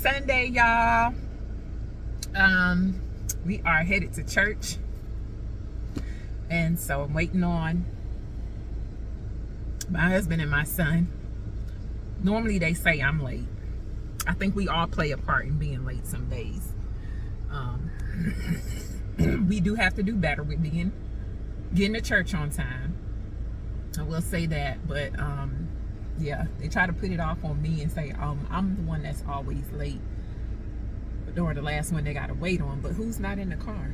Sunday, y'all. We are headed to church, and so I'm waiting on my husband and my son. Normally they say I'm late. I think we all play a part in being late some days. We do have to do better with getting to church on time. I will say that, but yeah, they try to put it off on me and say I'm the one that's always late, or the last one they gotta wait on. But who's not in the car?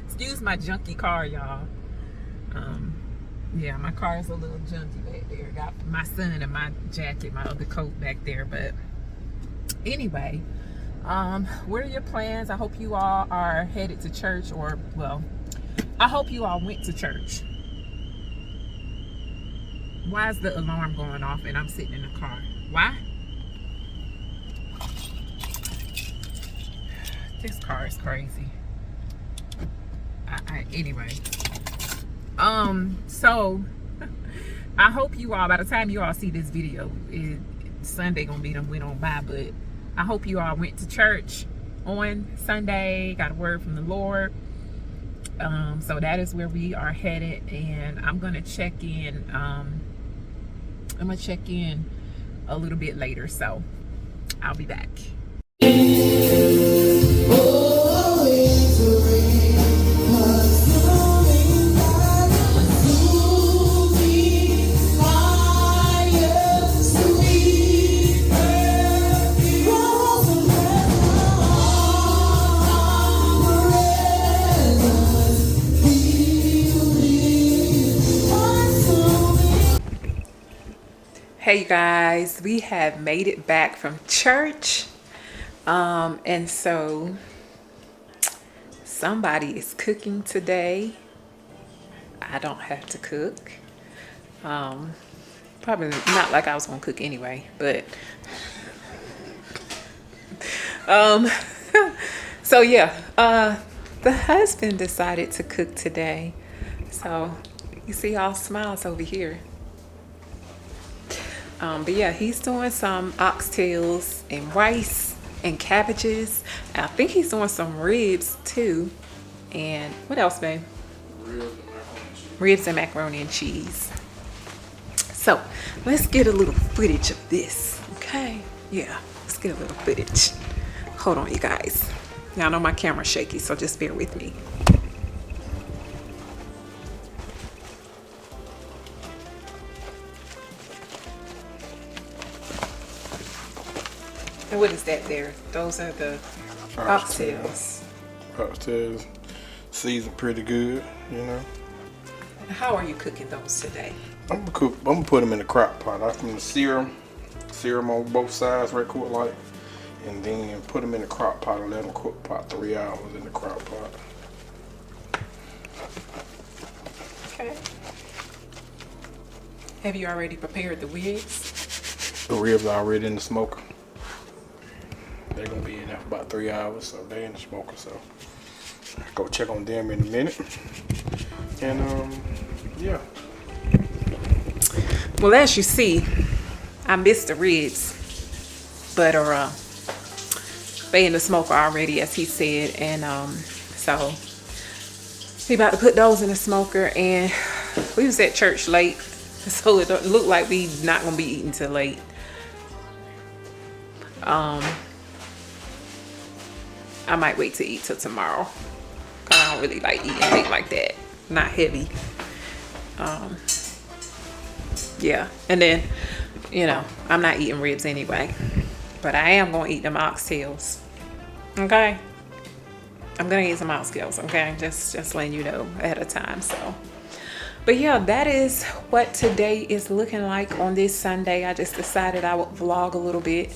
Excuse my junky car, y'all. Yeah, my car is a little junky back there. Got my son and my jacket, my other coat back there. But anyway, what are your plans? I hope you all are headed to church, or well, I hope you all went to church. Why is the alarm going off and I'm sitting in the car? Why? This car is crazy. Anyway. So I hope you all, by the time you all see this video, Sunday gonna be done went on by, but I hope you all went to church on Sunday, got a word from the Lord. So that is where we are headed, and I'm gonna check in. I'm gonna check in a little bit later, so I'll be back. Hey you guys, we have made it back from church, and so somebody is cooking today. I don't have to cook. Probably not like I was gonna cook anyway, but so yeah, the husband decided to cook today, so you see all smiles over here. But yeah, he's doing some oxtails and rice and cabbages. I think he's doing some ribs too. And what else, babe? Ribs and macaroni and cheese. So let's get a little footage of this, okay? Yeah, let's get a little footage. Hold on, you guys. Y'all know my camera's shaky, so just bear with me. And what is that there? Those are the oxtails. Oxtails, seasoned pretty good, you know. How are you cooking those today? I'm gonna put them in the crock pot. I'm gonna sear them on both sides right quick like, and then put them in the crock pot and let them cook about 3 hours in the crock pot. Okay. Have you already prepared the ribs? The ribs are already in the smoker. They're gonna be in there for about 3 hours, so they're in the smoker. So go check on them in a minute. And yeah. Well, as you see, I missed the ribs, but they in the smoker already, as he said, and so we about to put those in the smoker. And we was at church late, so it don't look like we not gonna be eating till late. I might wait to eat till tomorrow, because I don't really like eating late like that. Not heavy. Yeah, and then, you know, I'm not eating ribs anyway, but I am going to eat them oxtails. Okay? I'm going to eat some oxtails, okay? Just letting you know ahead of time, so. But yeah, that is what today is looking like on this Sunday. I just decided I would vlog a little bit.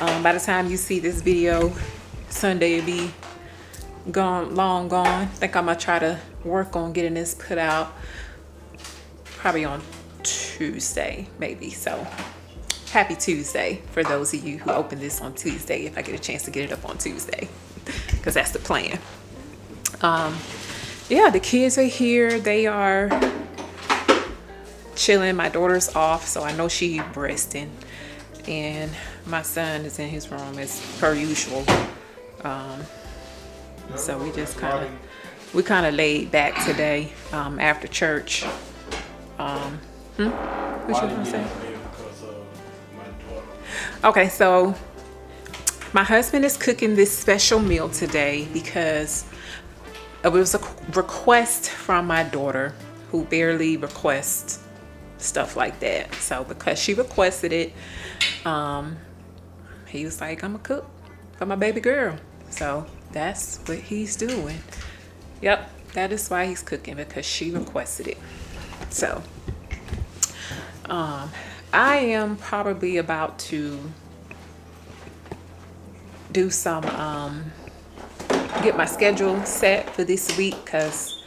By the time you see this video, Sunday will be gone, long gone. I think I'm gonna try to work on getting this put out probably on Tuesday, maybe. So happy Tuesday for those of you who open this on Tuesday, if I get a chance to get it up on Tuesday, because that's the plan. Yeah, the kids are here. They are chilling. My daughter's off, so I know she resting. and my son is in his room as per usual. So we just kind of laid back today after church. What you gonna say? Okay, so my husband is cooking this special meal today because it was a request from my daughter, who barely requests stuff like that. So because she requested it, he was like, I'm gonna cook for my baby girl. So that's what he's doing. Yep, that is why he's cooking, because she requested it. So I am probably about to do some get my schedule set for this week, because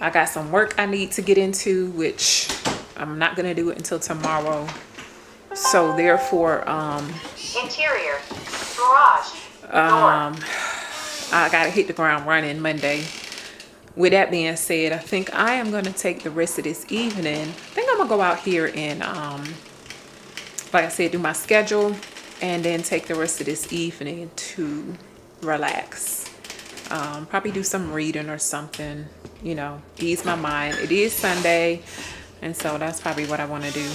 I got some work I need to get into, which I'm not gonna do it until tomorrow. So therefore, interior, garage, door. I gotta hit the ground running Monday. With that being said, I think I am gonna take the rest of this evening. I think I'm gonna go out here and, like I said, do my schedule, and then take the rest of this evening to relax. Probably do some reading or something, you know, ease my mind. It is Sunday, and so that's probably what I want to do.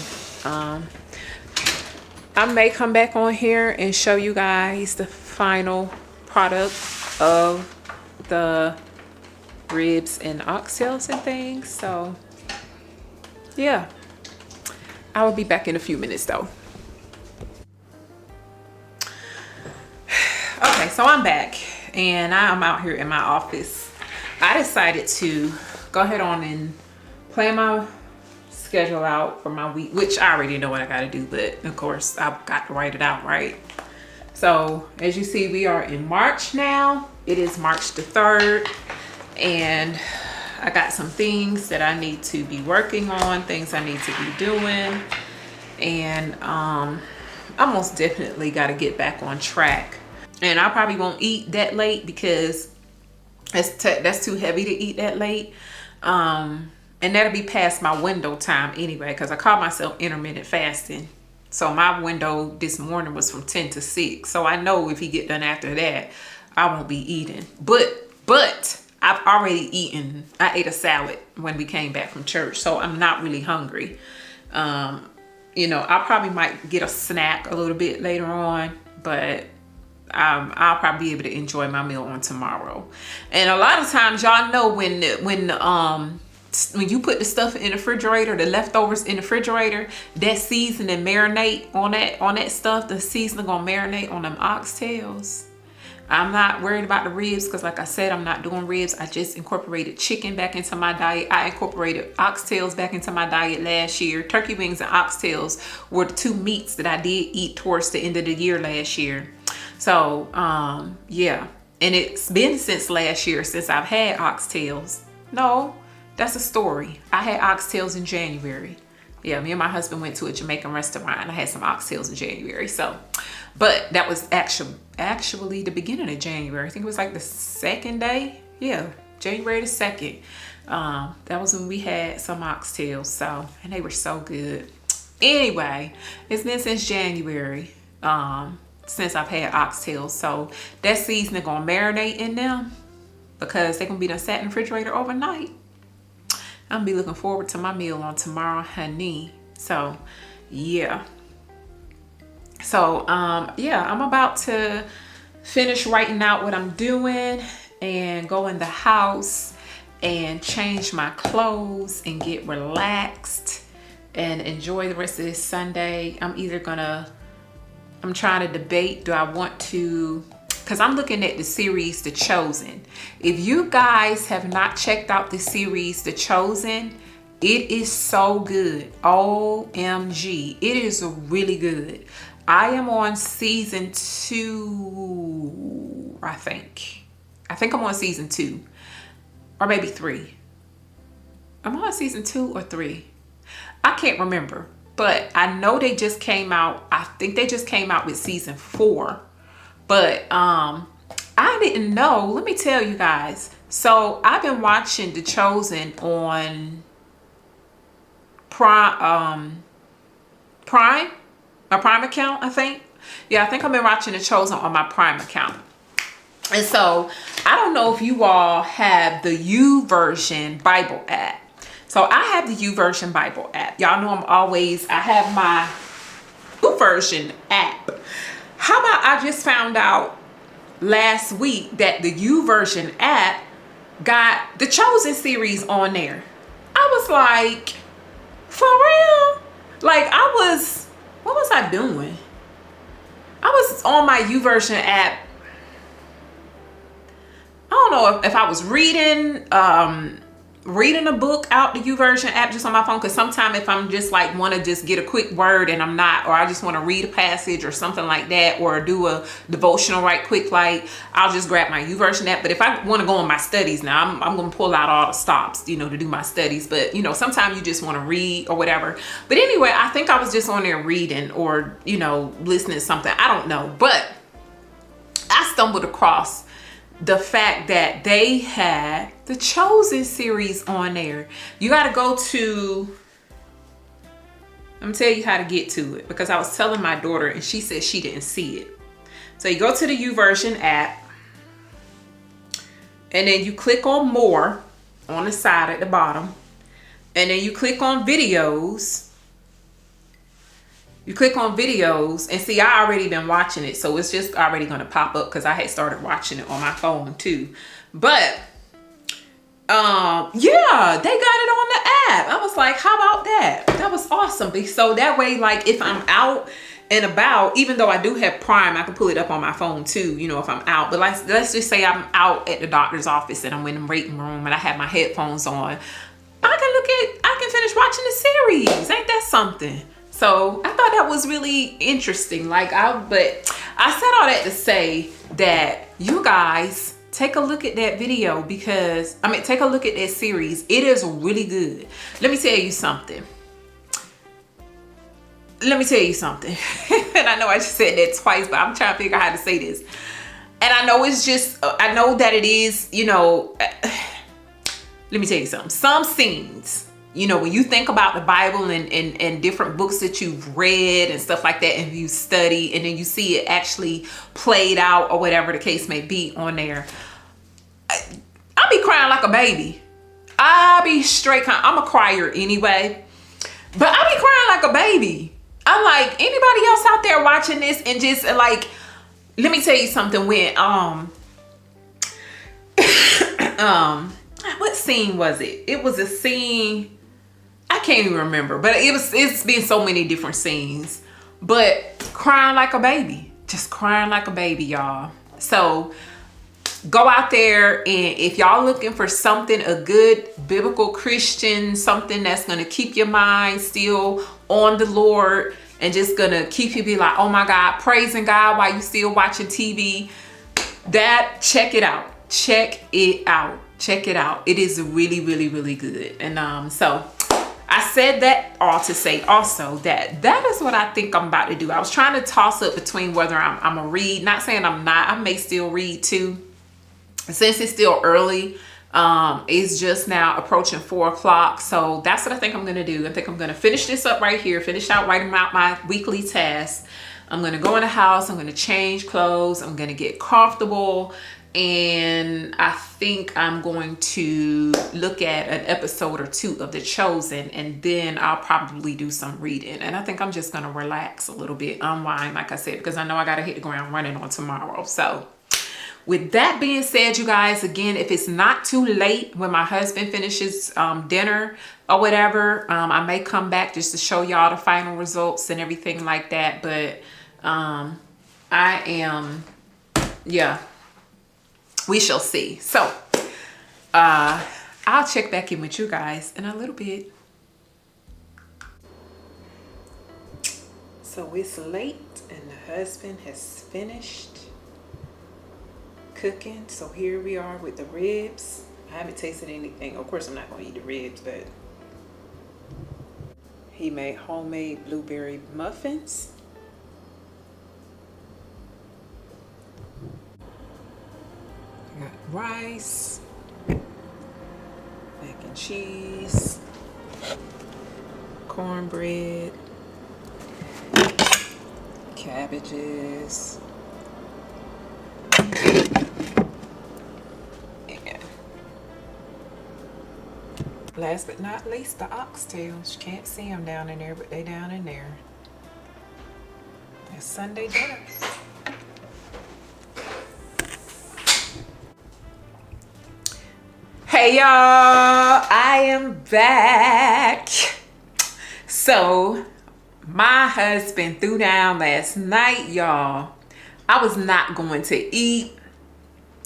I may come back on here and show you guys the final product of the ribs and oxtails and things. So yeah, I will be back in a few minutes though. Okay, so I'm back and I'm out here in my office. I decided to go ahead on and plan my schedule out for my week, which I already know what I got to do, but of course I've got to write it out, right? So as you see, we are in March now. It is March the 3rd, and I got some things that I need to be working on, things I need to be doing, and I most definitely got to get back on track. And I probably won't eat that late because that's too heavy to eat that late. And that'll be past my window time anyway, because I call myself intermittent fasting. So my window this morning was from 10 to 6. So I know if he get done after that, I won't be eating. But I've already eaten. I ate a salad when we came back from church. So I'm not really hungry. You know, I probably might get a snack a little bit later on, but I'll probably be able to enjoy my meal on tomorrow. And a lot of times, y'all know when you put the stuff in the refrigerator, the leftovers in the refrigerator, that seasoning marinate on that stuff. The seasoning gonna marinate on them oxtails. I'm not worried about the ribs because, like I said, I'm not doing ribs. I just incorporated chicken back into my diet. I incorporated oxtails back into my diet last year. Turkey wings and oxtails were the two meats that I did eat towards the end of the year last year. So yeah, and it's been since last year since I've had oxtails. No, that's a story. I had oxtails in January. Yeah, me and my husband went to a Jamaican restaurant and I had some oxtails in January. So, but that was actually the beginning of January. I think it was like the second day. Yeah, January the 2nd. That was when we had some oxtails. So, and they were so good. Anyway, it's been since January. Since I've had oxtails, so that seasoning gonna marinate in them because they're gonna be done sat in the refrigerator overnight. I'm gonna be looking forward to my meal on tomorrow, honey. So yeah. So yeah, I'm about to finish writing out what I'm doing and go in the house and change my clothes and get relaxed and enjoy the rest of this Sunday. I'm trying to debate, do I want to, because I'm looking at the series The Chosen. If you guys have not checked out the series The Chosen, it is so good. OMG, it is really good. I am on season 2, I think I'm on season 2 or maybe 3. I'm on season 2 or 3. I can't remember. But I know they just came out. I think they just came out with season 4. But I didn't know. Let me tell you guys. So I've been watching The Chosen on Prime. my Prime account, I think. Yeah, I think I've been watching The Chosen on my Prime account. And so I don't know if you all have the YouVersion Bible app. So I have the YouVersion Bible app. Y'all know I have my YouVersion app. How about I just found out last week that the YouVersion app got the Chosen series on there. I was like, for real? Like what was I doing? I was on my YouVersion app. I don't know if I was reading a book out the YouVersion app just on my phone, because sometimes if I'm just like want to just get a quick word and I'm not, or I just want to read a passage or something like that, or do a devotional right quick, like I'll just grab my YouVersion app. But if I want to go on my studies now, I'm going to pull out all the stops, to do my studies. But sometimes you just want to read or whatever. But anyway, I think I was just on there reading or listening to something. I don't know, but I stumbled across the fact that they had the Chosen series on there. You got to go to, I'm gonna tell you how to get to it, because I was telling my daughter and she said she didn't see it. So you go to the YouVersion app and then you click on more on the side at the bottom, and then you click on videos. You click on videos and see, I already been watching it. So it's just already going to pop up because I had started watching it on my phone too. But yeah, they got it on the app. I was like, how about that? That was awesome. So that way, like if I'm out and about, even though I do have Prime, I can pull it up on my phone too, if I'm out. But let's just say I'm out at the doctor's office and I'm in the waiting room and I have my headphones on. I can finish watching the series. Ain't that something? So I thought that was really interesting. But I said all that to say that you guys take a look at that video, take a look at that series. It is really good. Let me tell you something. And I know I just said that twice, but I'm trying to figure out how to say this. And I know I know that it is, let me tell you something. Some scenes, when you think about the Bible and different books that you've read and stuff like that, and you study and then you see it actually played out or whatever the case may be on there, I'll be crying like a baby. I'll be I'm a crier anyway, but I'll be crying like a baby. I'm like, anybody else out there watching this and just like, let me tell you something. When what scene was it? It was a scene, I can't even remember, but it's been so many different scenes, but crying like a baby, just crying like a baby, y'all. So go out there, and if y'all looking for something, a good biblical Christian, something that's going to keep your mind still on the Lord and just going to keep you be like, oh my God, praising God while you still watching TV, check it out. It is really, really, really good. And so I said that all to say also that is what I think I'm about to do. I was trying to toss up between whether I'm gonna read, not saying I'm not, I may still read too, since it's still early. It's just now approaching 4 o'clock. So that's what I think I'm gonna do. I think I'm gonna finish this up right here, finish out writing out my weekly tasks. I'm gonna go in the house, I'm gonna change clothes, I'm gonna get comfortable, and I think I'm going to look at an episode or 2 of The Chosen, and then I'll probably do some reading. And I think I'm just gonna relax a little bit, unwind, like I said, because I know I gotta hit the ground running on tomorrow. So with that being said, you guys, again, if it's not too late when my husband finishes dinner or whatever, I may come back just to show y'all the final results and everything like that. But we shall see. So I'll check back in with you guys in a little bit. So it's late and the husband has finished cooking. So here we are with the ribs. I haven't tasted anything. Of course, I'm not going to eat the ribs, but he made homemade blueberry muffins. I got rice, mac and cheese, cornbread, cabbages. And last but not least, the oxtails. You can't see them down in there, but they down in there. It's Sunday dinner. Hey y'all, I am back. So my husband threw down last night, y'all. I was not going to eat.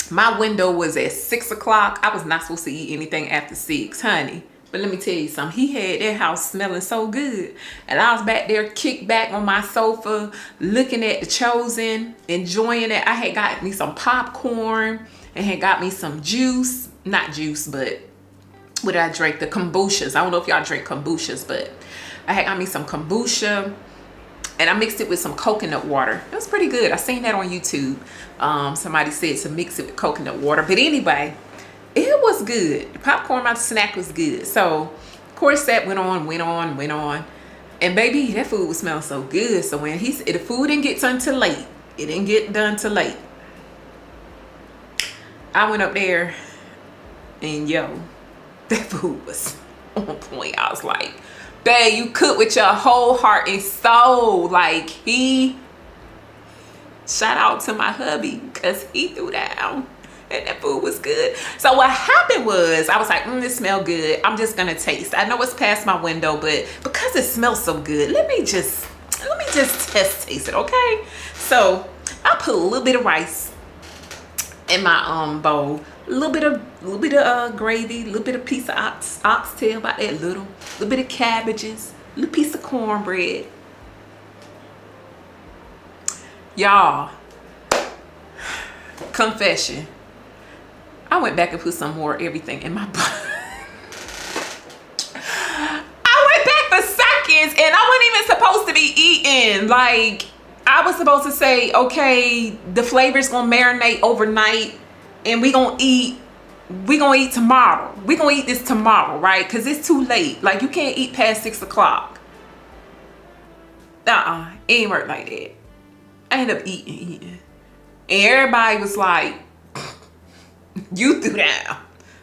My window was at 6 o'clock. I was not supposed to eat anything after 6, honey. But let me tell you something. He had that house smelling so good. And I was back there kicked back on my sofa, looking at The Chosen, enjoying it. I had got me some popcorn and had got me some juice. Not juice, but what did I drink? The kombuchas. I don't know if y'all drink kombuchas, but I had got me some kombucha. And I mixed it with some coconut water. It was pretty good. I seen that on YouTube. Somebody said to mix it with coconut water. But anyway, it was good. The popcorn, my snack was good. So, of course, that went on. And baby, that food was smelling so good. So when he said the food didn't get done till late. It didn't get done till late. I went up there and yo, that food was on point. I was like, babe, you cook with your whole heart and soul. Like, shout out to my hubby because he threw down and that food was good. So what happened was I was like, this smells good. I'm just gonna taste. I know it's past my window, but because it smells so good, let me just taste it, okay? So I put a little bit of rice in my bowl, a little bit of gravy, a little bit of piece of oxtail, about that little bit of cabbages, a little piece of cornbread. Y'all, confession, I went back and put some more everything in my butt. I went back for seconds and I wasn't even supposed to be eating. Like, I was supposed to say, okay, the flavor's gonna marinate overnight and we gonna eat tomorrow. We gonna eat this tomorrow, right? Because it's too late. Like, you can't eat past 6 o'clock. It ain't work like that. I ended up eating. And everybody was like, you threw down.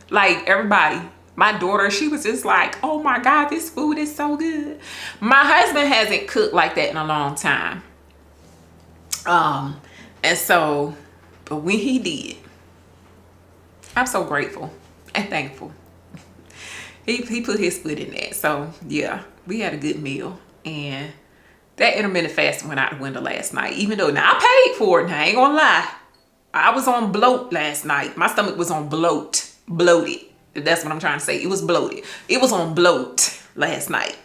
Like, everybody. My daughter, she was just like, oh my God, this food is so good. My husband hasn't cooked like that in a long time. And so, but when he did, I'm so grateful and thankful. He put his foot in that. So yeah, we had a good meal. And that intermittent fasting went out the window last night. Even though, now I paid for it. Now I ain't gonna lie. I was on bloat last night. My stomach was on bloated. That's what I'm trying to say. It was bloated. It was on bloat last night.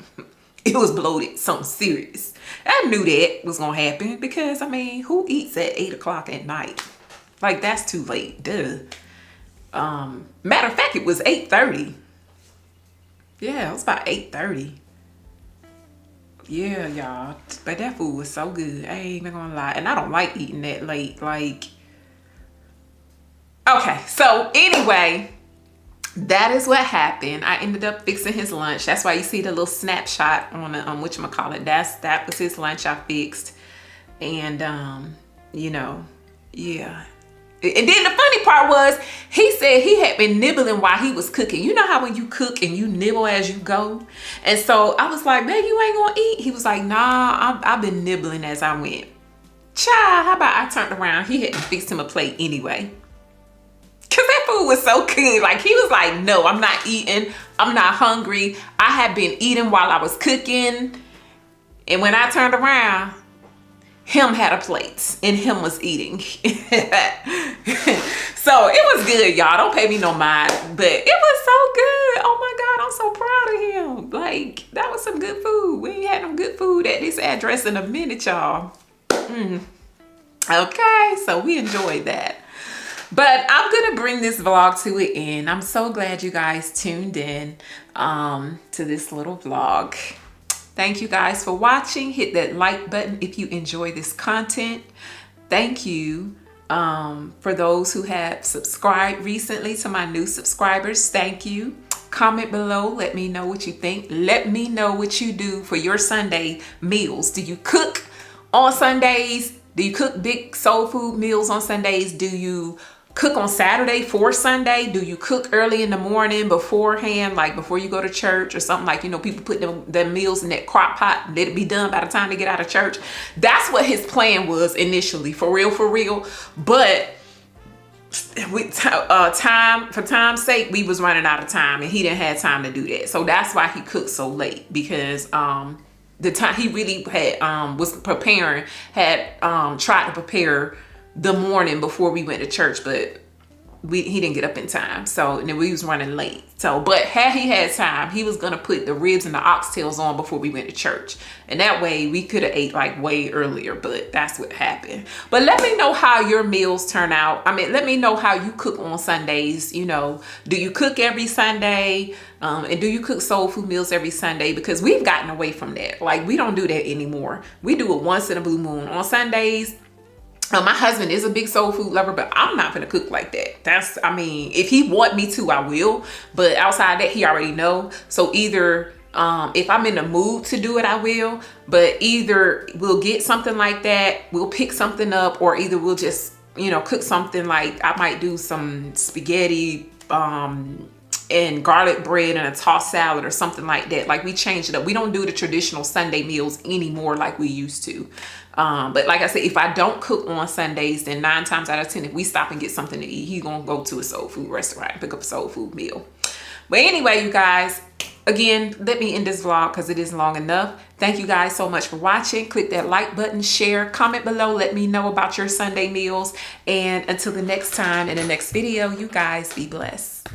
It was bloated, something serious. I knew that was gonna happen because, I mean, who eats at 8 o'clock at night? Like, that's too late, duh. Matter of fact, it was 8:30. Yeah, it was about 8:30. Yeah, y'all, but that food was so good. I ain't even gonna lie. And I don't like eating that late, like. Okay, so anyway, that is what happened. I ended up fixing his lunch. That's why you see the little snapshot on the whatchamacallit. That was his lunch I fixed. And you know, yeah. And then the funny part was, he said he had been nibbling while he was cooking. You know how when you cook and you nibble as you go? And so I was like, man, you ain't gonna eat? He was like, nah, I've been nibbling as I went. Child, how about I turned around? He hadn't fixed him a plate anyway. Cause that food was so good. Like, he was like, no, I'm not eating. I'm not hungry. I had been eating while I was cooking. And when I turned around, him had a plate and him was eating. So it was good, y'all. Don't pay me no mind, but it was so good. Oh my God, I'm so proud of him. Like, that was some good food. We ain't had no good food at this address in a minute, y'all. Okay, so we enjoyed that. But I'm gonna bring this vlog to an end. I'm so glad you guys tuned in to this little vlog. Thank you guys for watching. Hit that like button if you enjoy this content. Thank you for those who have subscribed recently, to my new subscribers. Thank you. Comment below. Let me know what you think. Let me know what you do for your Sunday meals. Do you cook on Sundays? Do you cook big soul food meals on Sundays? Do you cook on Saturday for Sunday? Do you cook early in the morning beforehand, like before you go to church or something? Like, you know, people put them meals in that crock pot, let it be done by the time they get out of church. That's what his plan was initially, for real. But with for time's sake, we was running out of time and he didn't have time to do that. So that's why he cooked so late, because the time he really had was preparing, had tried to prepare the morning before we went to church, but he didn't get up in time. So, and then we was running late. So, but had he had time, he was gonna put the ribs and the oxtails on before we went to church. And that way we could have ate like way earlier, but that's what happened. But let me know how your meals turn out. I mean, let me know how you cook on Sundays. You know, do you cook every Sunday? And do you cook soul food meals every Sunday? Because we've gotten away from that. Like, we don't do that anymore. We do it once in a blue moon. On Sundays, my husband is a big soul food lover, but I'm not gonna cook like that. I mean, if he want me to, I will. But outside that, he already know. So either if I'm in the mood to do it, I will. But either we'll get something like that, we'll pick something up, or either we'll just, you know, cook something like, I might do some spaghetti and garlic bread and a tossed salad or something like that. Like, we changed it up. We don't do the traditional Sunday meals anymore like we used to. But like I said, if I don't cook on Sundays, then 9 times out of 10, if we stop and get something to eat, he's gonna go to a soul food restaurant and pick up a soul food meal. But anyway, you guys, again, let me end this vlog because it is long enough. Thank you guys so much for watching. Click that like button, share, comment below, let me know about your Sunday meals. And until the next time, in the next video, you guys be blessed.